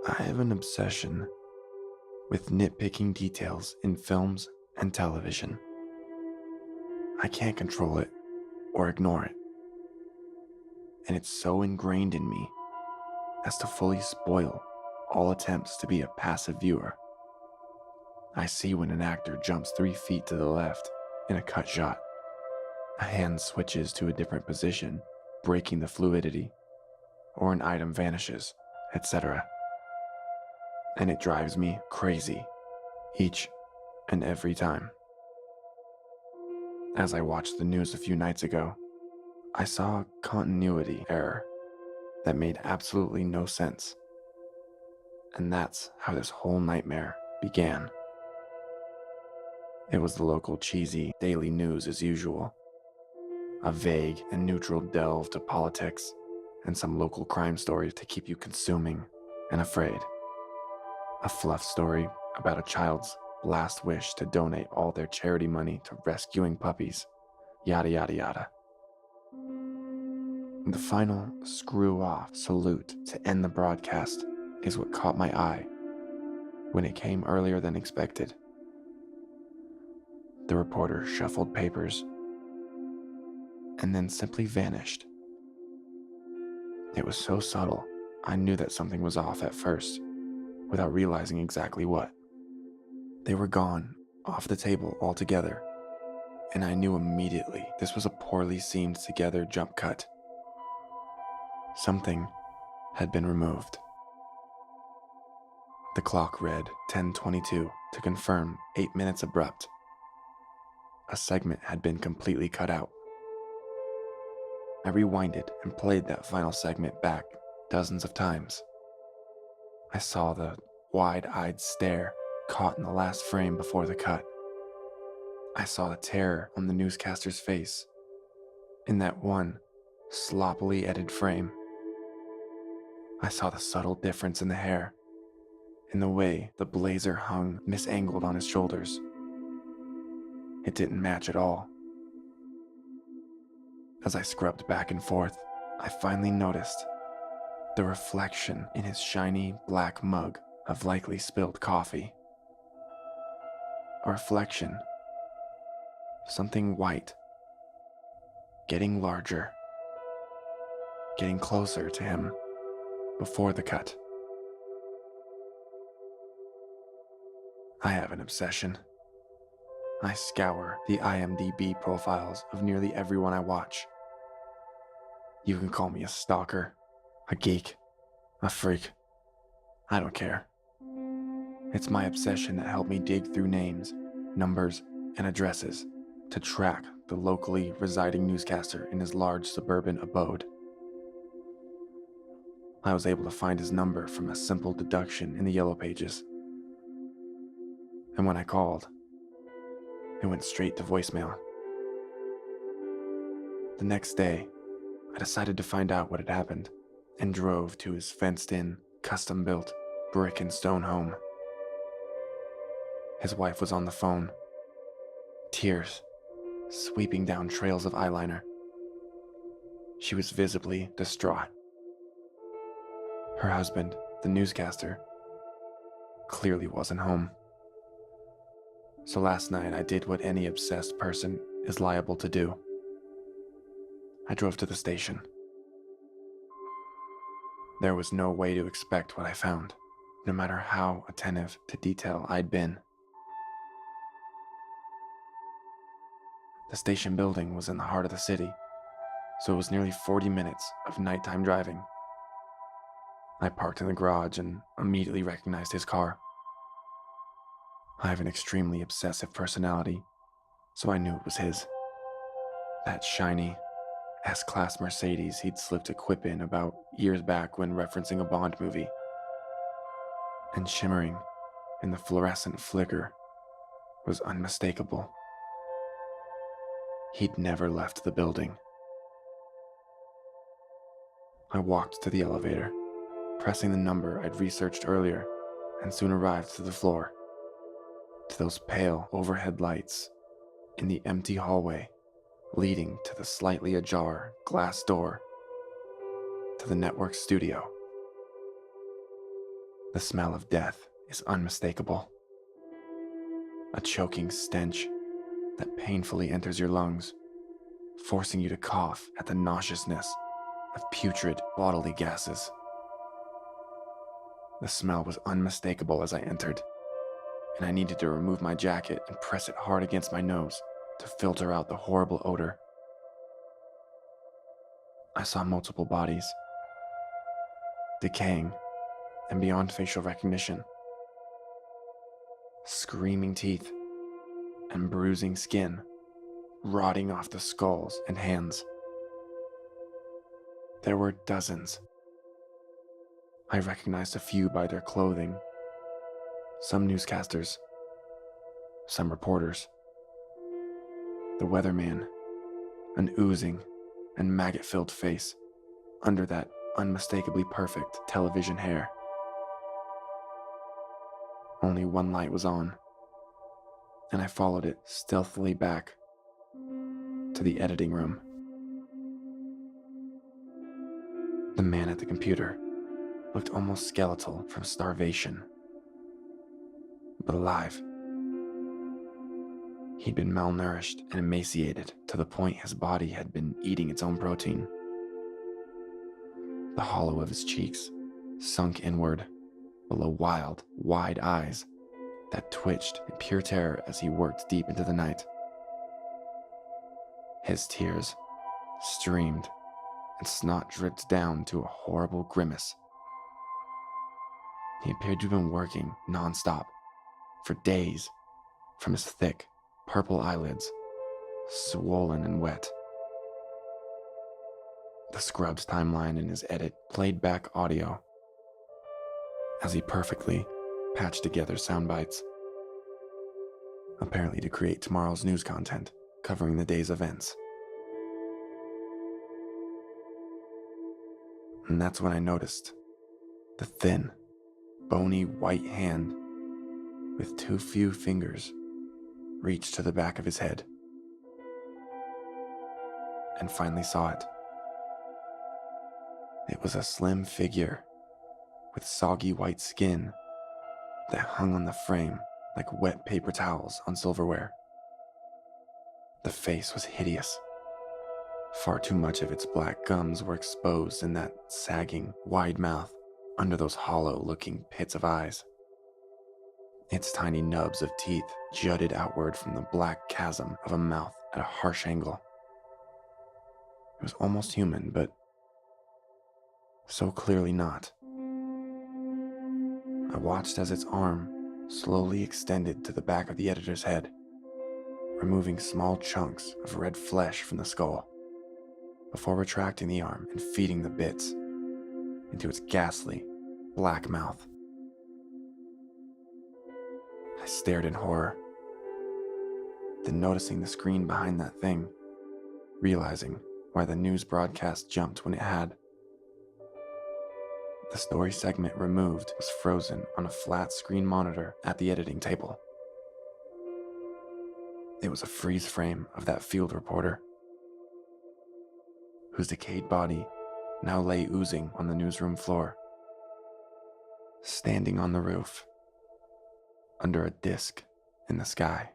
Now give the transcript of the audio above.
I have an obsession with nitpicking details in films and television. I can't control it or ignore it, and it's so ingrained in me as to fully spoil all attempts to be a passive viewer. I see when an actor jumps 3 feet to the left in a cut shot, a hand switches to a different position, breaking the fluidity, or an item vanishes, etc. And it drives me crazy each and every time. As I watched the news a few nights ago, I saw a continuity error that made absolutely no sense. And that's how this whole nightmare began. It was the local cheesy daily news as usual. A vague and neutral delve to politics and some local crime stories to keep you consuming and afraid. A fluff story about a child's last wish to donate all their charity money to rescuing puppies, yada yada yada. The final screw-off salute to end the broadcast is what caught my eye when it came earlier than expected. The reporter shuffled papers and then simply vanished. It was so subtle, I knew that something was off at first, without realizing exactly what. They were gone, off the table altogether, and I knew immediately this was a poorly seamed together jump cut. Something had been removed. The clock read 10:22 to confirm 8 minutes abrupt. A segment had been completely cut out. I rewinded and played that final segment back dozens of times. I saw the wide-eyed stare caught in the last frame before the cut. I saw the terror on the newscaster's face in that one sloppily edited frame. I saw the subtle difference in the hair, in the way the blazer hung misangled on his shoulders. It didn't match at all. As I scrubbed back and forth, I finally noticed the reflection in his shiny black mug of likely spilled coffee. A reflection. Something white. Getting larger. Getting closer to him before the cut. I have an obsession. I scour the IMDb profiles of nearly everyone I watch. You can call me a stalker, a geek, a freak. I don't care. It's my obsession that helped me dig through names, numbers, and addresses to track the locally residing newscaster in his large suburban abode. I was able to find his number from a simple deduction in the yellow pages. And when I called, it went straight to voicemail. The next day, I decided to find out what had happened and drove to his fenced-in, custom-built brick and stone home. His wife was on the phone, tears sweeping down trails of eyeliner. She was visibly distraught. Her husband, the newscaster, clearly wasn't home. So last night I did what any obsessed person is liable to do. I drove to the station. There was no way to expect what I found, no matter how attentive to detail I'd been. The station building was in the heart of the city, so it was nearly 40 minutes of nighttime driving. I parked in the garage and immediately recognized his car. I have an extremely obsessive personality, so I knew it was his. That shiny, S-Class Mercedes he'd slipped a quip in about years back when referencing a Bond movie. And shimmering in the fluorescent flicker was unmistakable. He'd never left the building. I walked to the elevator, pressing the number I'd researched earlier, and soon arrived to the floor. To those pale overhead lights in the empty hallway leading to the slightly ajar glass door to the network studio. The smell of death is unmistakable. A choking stench that painfully enters your lungs, forcing you to cough at the nauseousness of putrid bodily gases. The smell was unmistakable as I entered, and I needed to remove my jacket and press it hard against my nose to filter out the horrible odor. I saw multiple bodies, decaying and beyond facial recognition. Screaming teeth and bruising skin rotting off the skulls and hands. There were dozens. I recognized a few by their clothing. Some newscasters, some reporters. The weatherman, an oozing and maggot-filled face under that unmistakably perfect television hair. Only one light was on, and I followed it stealthily back to the editing room. The man at the computer looked almost skeletal from starvation, but alive. He'd been malnourished and emaciated to the point his body had been eating its own protein. The hollow of his cheeks sunk inward below wild, wide eyes that twitched in pure terror as he worked deep into the night. His tears streamed and snot dripped down to a horrible grimace. He appeared to have been working non-stop for days from his thick, purple eyelids, swollen and wet. The Scrubs timeline in his edit played back audio as he perfectly patched together sound bites, apparently to create tomorrow's news content covering the day's events. And that's when I noticed the thin, bony white hand with too few fingers reach to the back of his head, and finally saw it. It was a slim figure with soggy white skin that hung on the frame like wet paper towels on silverware. The face was hideous. Far too much of its black gums were exposed in that sagging, wide mouth under those hollow-looking pits of eyes. Its tiny nubs of teeth jutted outward from the black chasm of a mouth at a harsh angle. It was almost human, but so clearly not. I watched as its arm slowly extended to the back of the editor's head, removing small chunks of red flesh from the skull, before retracting the arm and feeding the bits into its ghastly, black mouth. I stared in horror, then noticing the screen behind that thing, realizing why the news broadcast jumped when it had. The story segment removed was frozen on a flat screen monitor at the editing table. It was a freeze frame of that field reporter, whose decayed body now lay oozing on the newsroom floor, standing on the roof, under a disc in the sky.